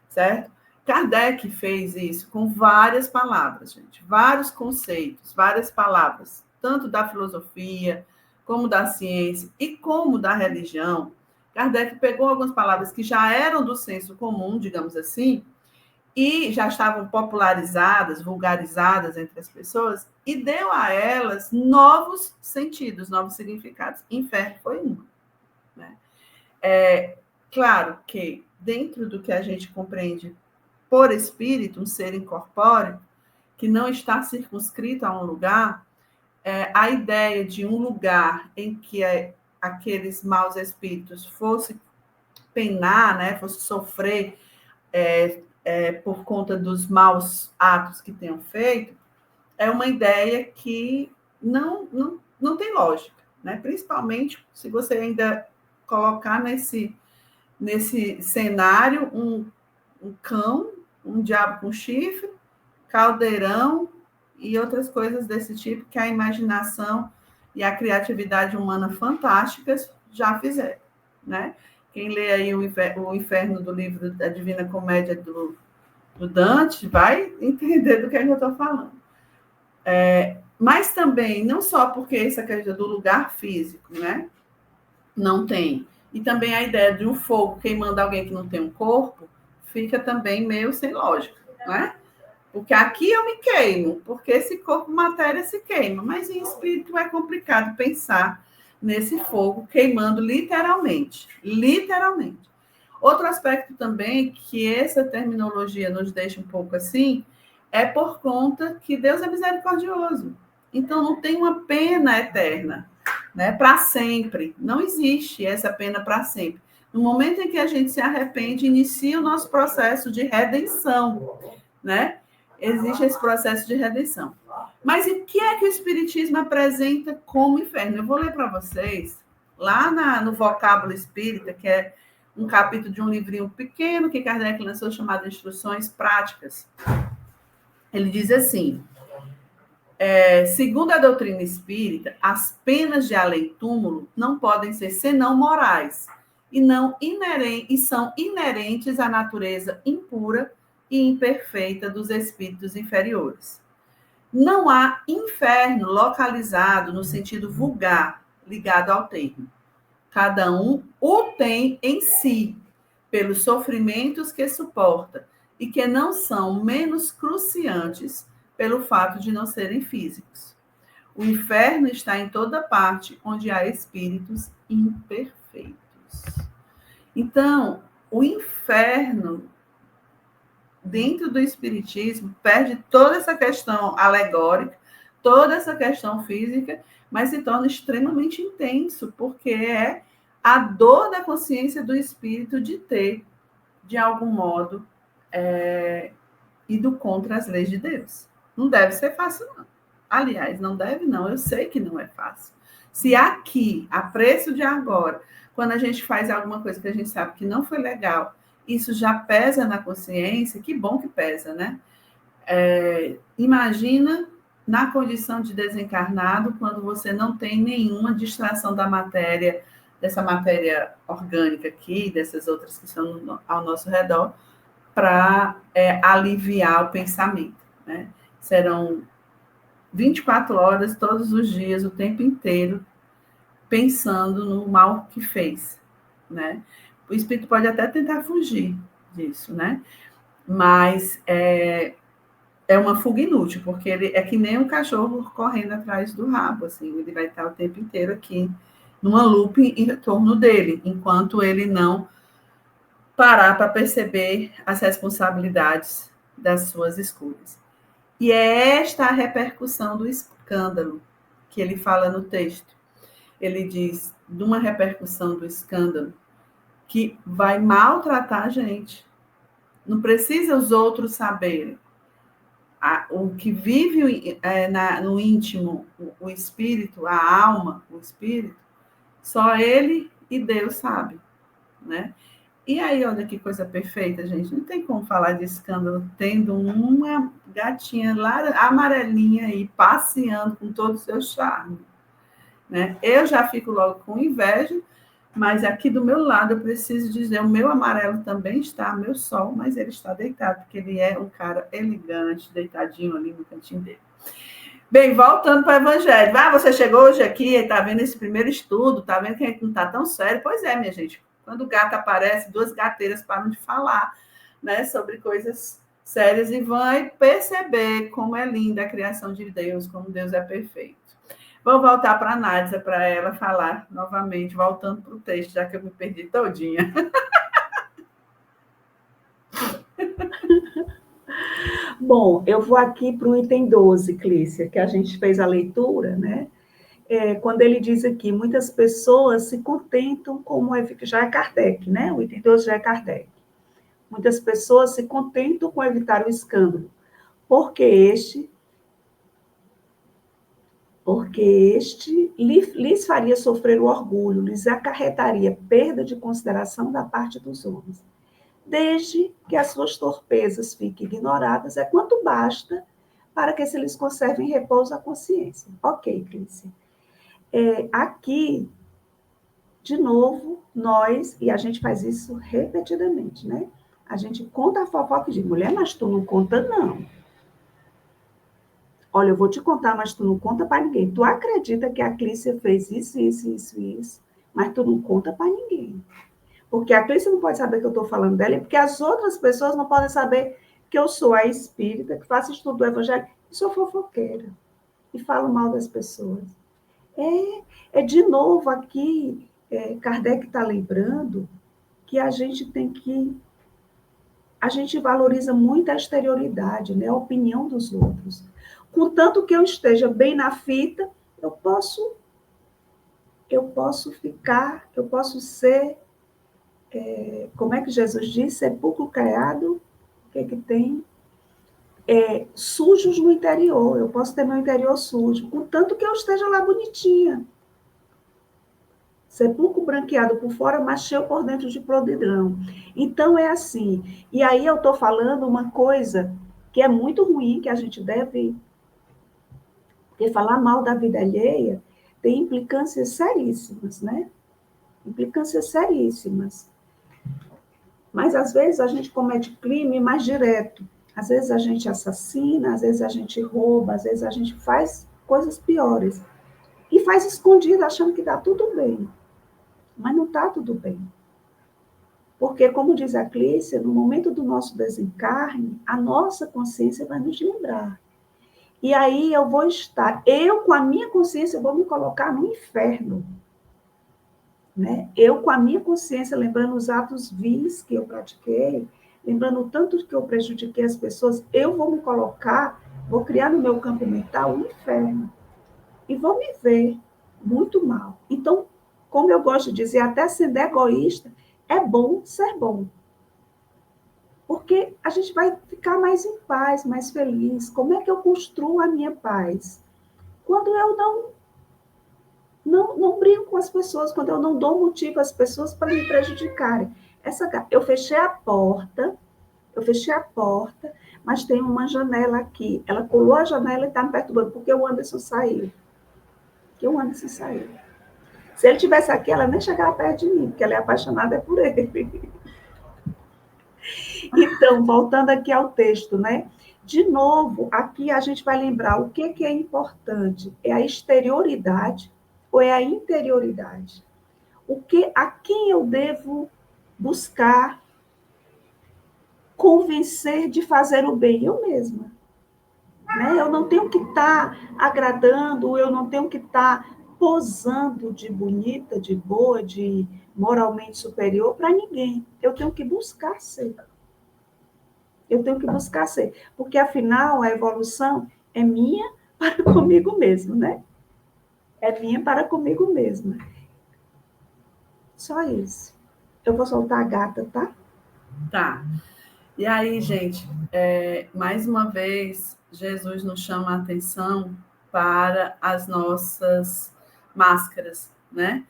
certo? Kardec fez isso com várias palavras, gente, vários conceitos, várias palavras, tanto da filosofia, como da ciência e como da religião. Kardec pegou algumas palavras que já eram do senso comum, digamos assim, e já estavam popularizadas, vulgarizadas entre as pessoas, e deu a elas novos sentidos, novos significados. Inferno foi um. Né? Claro que dentro do que a gente compreende por espírito, um ser incorpóreo, que não está circunscrito a um lugar, a ideia de um lugar em que aqueles maus espíritos fossem penar, né, fossem sofrer por conta dos maus atos que tenham feito, é uma ideia que não tem lógica, né? Principalmente se você ainda colocar nesse cenário um cão, um diabo com chifre, caldeirão e outras coisas desse tipo que a imaginação e a criatividade humana fantásticas já fizeram, né? Quem lê aí o Inferno do livro da Divina Comédia do Dante vai entender do que eu estou falando. Mas também, não só porque essa questão do lugar físico, né? Não tem. E também a ideia de um fogo queimando alguém que não tem um corpo fica também meio sem lógica, né? Porque aqui eu me queimo, porque esse corpo matéria se queima, mas em espírito é complicado pensar nesse fogo queimando literalmente, literalmente. Outro aspecto também que essa terminologia nos deixa um pouco assim, é por conta que Deus é misericordioso. Então não tem uma pena eterna, né, para sempre. Não existe essa pena para sempre. No momento em que a gente se arrepende, inicia o nosso processo de redenção, né? Existe esse processo de redenção. Mas o que é que o Espiritismo apresenta como inferno? Eu vou ler para vocês, lá no Vocábulo Espírita, que é um capítulo de um livrinho pequeno que Kardec lançou, chamado Instruções Práticas. Ele diz assim, segundo a doutrina espírita, as penas de além-túmulo não podem ser senão morais, e são inerentes à natureza impura e imperfeita dos espíritos inferiores. Não há inferno localizado no sentido vulgar, ligado ao termo. Cada um o tem em si, pelos sofrimentos que suporta, e que não são menos cruciantes pelo fato de não serem físicos. O inferno está em toda parte onde há espíritos imperfeitos. Então, o inferno, dentro do espiritismo, perde toda essa questão alegórica, toda essa questão física, mas se torna extremamente intenso, porque é a dor da consciência do espírito de ter, de algum modo, ido contra as leis de Deus. Não deve ser fácil, não. Aliás, não deve, não. Eu sei que não é fácil. Se aqui, a preço de agora, quando a gente faz alguma coisa que a gente sabe que não foi legal, isso já pesa na consciência, que bom que pesa, né? Imagina na condição de desencarnado, quando você não tem nenhuma distração da matéria, dessa matéria orgânica aqui, dessas outras que estão ao nosso redor, para aliviar o pensamento, né? Serão 24 horas, todos os dias, o tempo inteiro, pensando no mal que fez, né? O espírito pode até tentar fugir disso, né? Mas é uma fuga inútil, porque ele é que nem um cachorro correndo atrás do rabo, assim, ele vai estar o tempo inteiro aqui, numa loop em torno dele, enquanto ele não parar para perceber as responsabilidades das suas escolhas. E é esta a repercussão do escândalo que ele fala no texto. Ele diz de uma repercussão do escândalo que vai maltratar a gente. Não precisa os outros saberem. O que vive no íntimo, o espírito, a alma, o espírito, só ele e Deus sabe, né? E aí, olha que coisa perfeita, gente. Não tem como falar de escândalo tendo uma gatinha lá, amarelinha aí, passeando com todo o seu charme, né? Eu já fico logo com inveja, mas aqui do meu lado eu preciso dizer, o meu amarelo também está, meu sol, mas ele está deitado, porque ele é um cara elegante, deitadinho ali no cantinho dele. Bem, voltando para o Evangelho. Você chegou hoje aqui e está vendo esse primeiro estudo, está vendo que a gente não está tão sério? Pois é, minha gente. Quando o gato aparece, duas gateiras param de falar, né, sobre coisas sérias e vão perceber como é linda a criação de Deus, como Deus é perfeito. Vou voltar para a Nádia, para ela falar novamente, voltando para o texto, já que eu me perdi todinha. Bom, eu vou aqui para o item 12, Clícia, que a gente fez a leitura, né? Quando ele diz aqui, muitas pessoas se contentam como já é Kardec, né? O item 12 já é Kardec. Muitas pessoas se contentam com evitar o escândalo, porque este lhes faria sofrer o orgulho, lhes acarretaria perda de consideração da parte dos homens. Desde que as suas torpezas fiquem ignoradas, é quanto basta para que se lhes conserve em repouso a consciência. Ok, Clícia. Aqui, de novo, e a gente faz isso repetidamente, né? A gente conta a fofoca de mulher, mas tu não conta, não. Olha, eu vou te contar, mas tu não conta para ninguém. Tu acredita que a Clícia fez isso, mas tu não conta para ninguém. Porque a Clícia não pode saber que eu estou falando dela, e porque as outras pessoas não podem saber que eu sou a espírita, que faço estudo do evangelho, e sou fofoqueira, e falo mal das pessoas. De novo aqui, Kardec está lembrando que a gente tem que... A gente valoriza muito a exterioridade, né? A opinião dos outros. Contanto que eu esteja bem na fita, eu posso ser, como é que Jesus disse? Sepulcro caiado, o que é que tem? Sujos no interior, eu posso ter meu interior sujo, contanto que eu esteja lá bonitinha. Sepulcro branqueado por fora, mas cheio por dentro de podridão. Então, é assim. E aí eu estou falando uma coisa que é muito ruim, que a gente deve... Porque falar mal da vida alheia tem implicâncias seríssimas, né? Implicâncias seríssimas. Mas, às vezes, a gente comete crime mais direto. Às vezes, a gente assassina, às vezes, a gente rouba, às vezes, a gente faz coisas piores. E faz escondido, achando que está tudo bem. Mas não está tudo bem. Porque, como diz a Clícia, no momento do nosso desencarne, a nossa consciência vai nos lembrar. E aí eu vou estar, com a minha consciência, eu vou me colocar no inferno. Né? Eu, com a minha consciência, lembrando os atos vis que eu pratiquei, lembrando o tanto que eu prejudiquei as pessoas, eu vou me colocar, vou criar no meu campo mental um inferno. E vou me ver muito mal. Então, como eu gosto de dizer, até sendo egoísta, é bom ser bom. Porque a gente vai ficar mais em paz, mais feliz. Como é que eu construo a minha paz? Quando eu não brigo com as pessoas, quando eu não dou motivo às pessoas para me prejudicarem. Eu fechei a porta, mas tem uma janela aqui. Ela colou a janela e está me perturbando, porque o Anderson saiu. Se ele tivesse aqui, ela nem chegava perto de mim, porque ela é apaixonada por ele. Então, voltando aqui ao texto, né? De novo, aqui a gente vai lembrar o que é importante. É a exterioridade ou é a interioridade? A quem eu devo buscar convencer de fazer o bem? Eu mesma. Né? Eu não tenho que estar agradando, eu não tenho que estar posando de bonita, de boa, de moralmente superior para ninguém. Eu tenho que buscar ser. Porque, afinal, a evolução é minha para comigo mesmo, né? É minha para comigo mesma. Só isso. Eu vou soltar a gata, tá? Tá. E aí, gente, mais uma vez, Jesus nos chama a atenção para as nossas máscaras, né?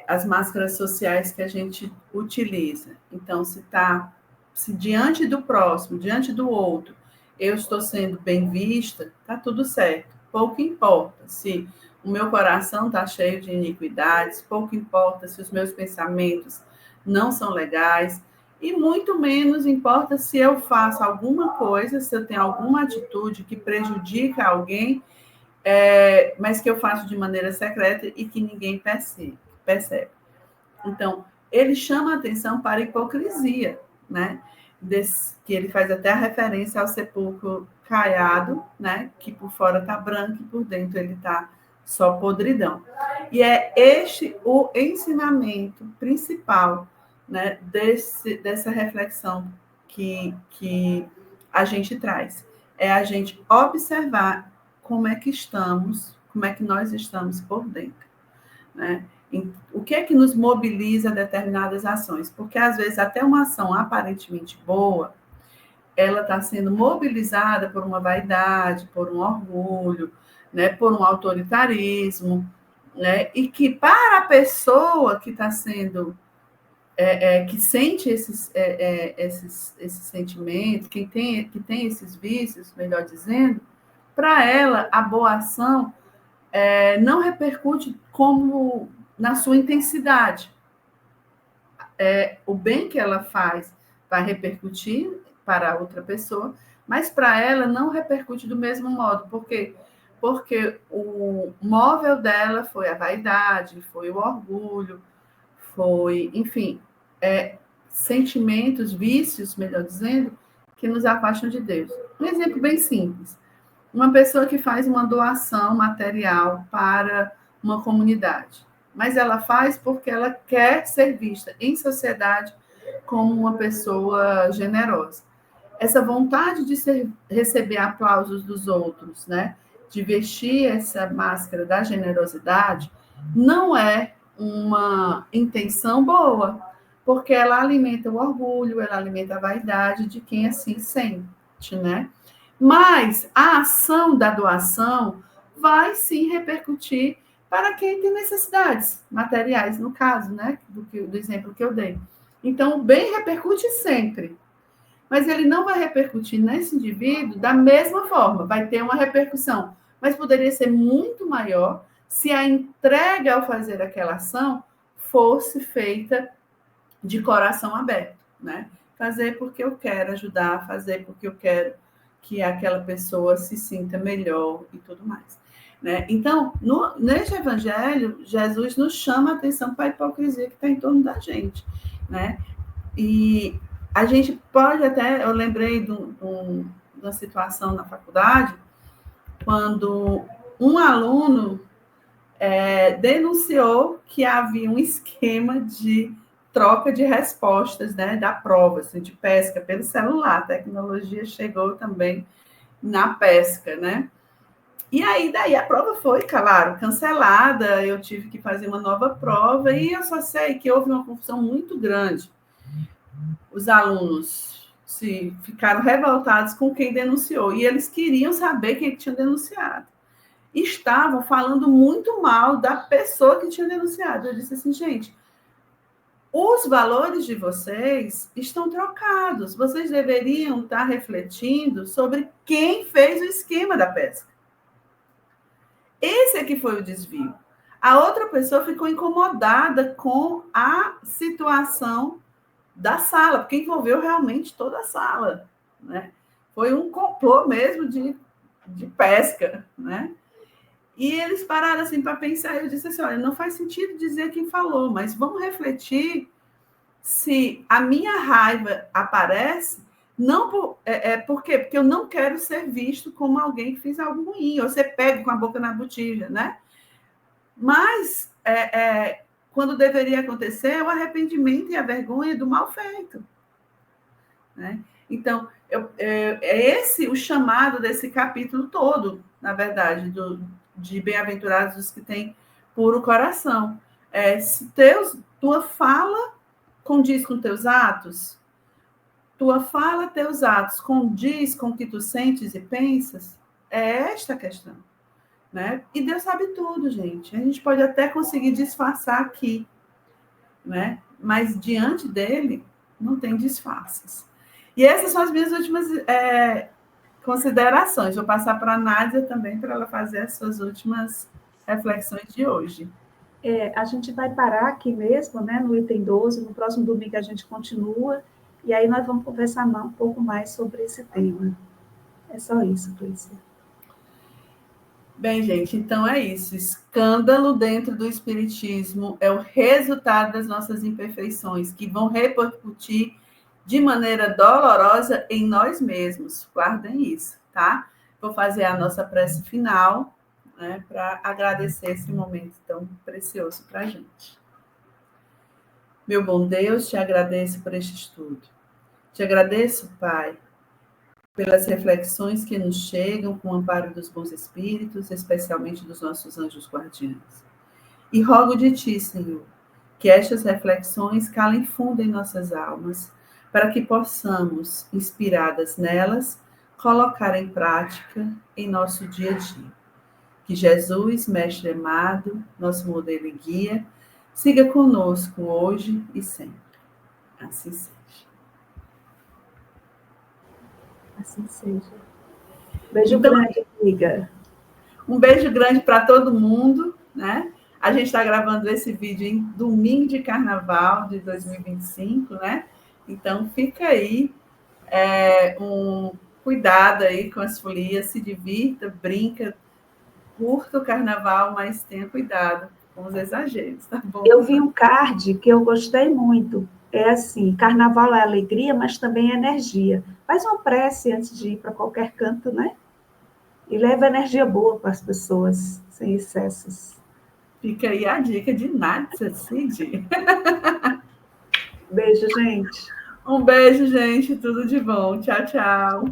As máscaras sociais que a gente utiliza. Então, se diante do próximo, diante do outro, eu estou sendo bem vista, tá tudo certo. Pouco importa se o meu coração está cheio de iniquidades, pouco importa se os meus pensamentos não são legais, e muito menos importa se eu faço alguma coisa, se eu tenho alguma atitude que prejudica alguém, mas que eu faço de maneira secreta e que ninguém percebe. Então, ele chama a atenção para a hipocrisia, né? Que ele faz até a referência ao sepulcro caiado, né? Que por fora está branco e por dentro ele está só podridão. E é este o ensinamento principal, né? Dessa reflexão que a gente traz. É a gente observar como é que nós estamos por dentro, né? O que é que nos mobiliza a determinadas ações? Porque, às vezes, até uma ação aparentemente boa, ela está sendo mobilizada por uma vaidade, por um orgulho, né, por um autoritarismo, né, e que para a pessoa que está sendo, que sente esses sentimentos, que tem esses vícios, melhor dizendo, para ela a boa ação não repercute como na sua intensidade. O bem que ela faz vai repercutir para a outra pessoa, mas para ela não repercute do mesmo modo, porque o móvel dela foi a vaidade, foi o orgulho, foi, enfim, sentimentos, vícios, melhor dizendo, que nos afastam de Deus. Um exemplo bem simples. Uma pessoa que faz uma doação material para uma comunidade, mas ela faz porque ela quer ser vista em sociedade como uma pessoa generosa. Essa vontade de receber aplausos dos outros, né? De vestir essa máscara da generosidade, não é uma intenção boa, porque ela alimenta o orgulho, ela alimenta a vaidade de quem assim sente, né? Mas a ação da doação vai sim repercutir para quem tem necessidades materiais, no caso, né? Do exemplo que eu dei. Então, o bem repercute sempre, mas ele não vai repercutir nesse indivíduo da mesma forma, vai ter uma repercussão, mas poderia ser muito maior se a entrega ao fazer aquela ação fosse feita de coração aberto, né? Fazer porque eu quero ajudar, fazer porque eu quero que aquela pessoa se sinta melhor e tudo mais, né? Então, neste evangelho, Jesus nos chama a atenção para a hipocrisia que está em torno da gente, né? E a gente pode até, eu lembrei de uma situação na faculdade, quando um aluno denunciou que havia um esquema de troca de respostas, né, da prova, assim, de pesca pelo celular. A tecnologia chegou também na pesca, né? E aí, daí, a prova foi, claro, cancelada, eu tive que fazer uma nova prova, e eu só sei que houve uma confusão muito grande. Os alunos ficaram revoltados com quem denunciou, e eles queriam saber quem tinha denunciado. Estavam falando muito mal da pessoa que tinha denunciado. Eu disse assim, gente, os valores de vocês estão trocados. Vocês deveriam estar refletindo sobre quem fez o esquema da pesca. Esse aqui foi o desvio. A outra pessoa ficou incomodada com a situação da sala, porque envolveu realmente toda a sala, né? Foi um complô mesmo de pesca, né? E eles pararam assim para pensar, eu disse assim, olha, não faz sentido dizer quem falou, mas vamos refletir se a minha raiva aparece, não por quê? Porque eu não quero ser visto como alguém que fez algo ruim, ou ser pego com a boca na botija, né? Mas quando deveria acontecer, o arrependimento e a vergonha do mal feito, né? Então, é esse o chamado desse capítulo todo, na verdade, de bem-aventurados os que têm puro coração. Se tua fala condiz com teus atos, tua fala, teus atos condiz com o que tu sentes e pensas, é esta a questão, né? E Deus sabe tudo, gente. A gente pode até conseguir disfarçar aqui, né? Mas diante dele não tem disfarces. E essas são as minhas últimas considerações. Vou passar para a Nádia também, para ela fazer as suas últimas reflexões de hoje. A gente vai parar aqui mesmo, né, no item 12, no próximo domingo a gente continua, e aí nós vamos conversar um pouco mais sobre esse tema. É só isso, Clícia. Bem, gente, então é isso. Escândalo dentro do Espiritismo é o resultado das nossas imperfeições, que vão repercutir de maneira dolorosa em nós mesmos. Guardem isso, tá? Vou fazer a nossa prece final, né, para agradecer esse momento tão precioso para a gente. Meu bom Deus, te agradeço por este estudo. Te agradeço, Pai, pelas reflexões que nos chegam com o amparo dos bons espíritos, especialmente dos nossos anjos guardiães. E rogo de ti, Senhor, que estas reflexões calem fundo em nossas almas, para que possamos, inspiradas nelas, colocar em prática em nosso dia a dia. Que Jesus, Mestre amado, nosso modelo e guia, siga conosco hoje e sempre. Assim seja. Assim seja. Beijo grande, amiga. Um beijo grande para todo mundo, né? A gente está gravando esse vídeo em domingo de carnaval de 2025, né? Então fica aí um cuidado aí com as folias, se divirta, brinca, curta o carnaval, mas tenha cuidado com os exageros, tá bom? Eu vi um card que eu gostei muito. É assim, carnaval é alegria, mas também é energia. Faz uma prece antes de ir para qualquer canto, né? E leva energia boa para as pessoas, sem excessos. Fica aí a dica de Natsa Cid. Beijo, gente. Um beijo, gente. Tudo de bom. Tchau, tchau.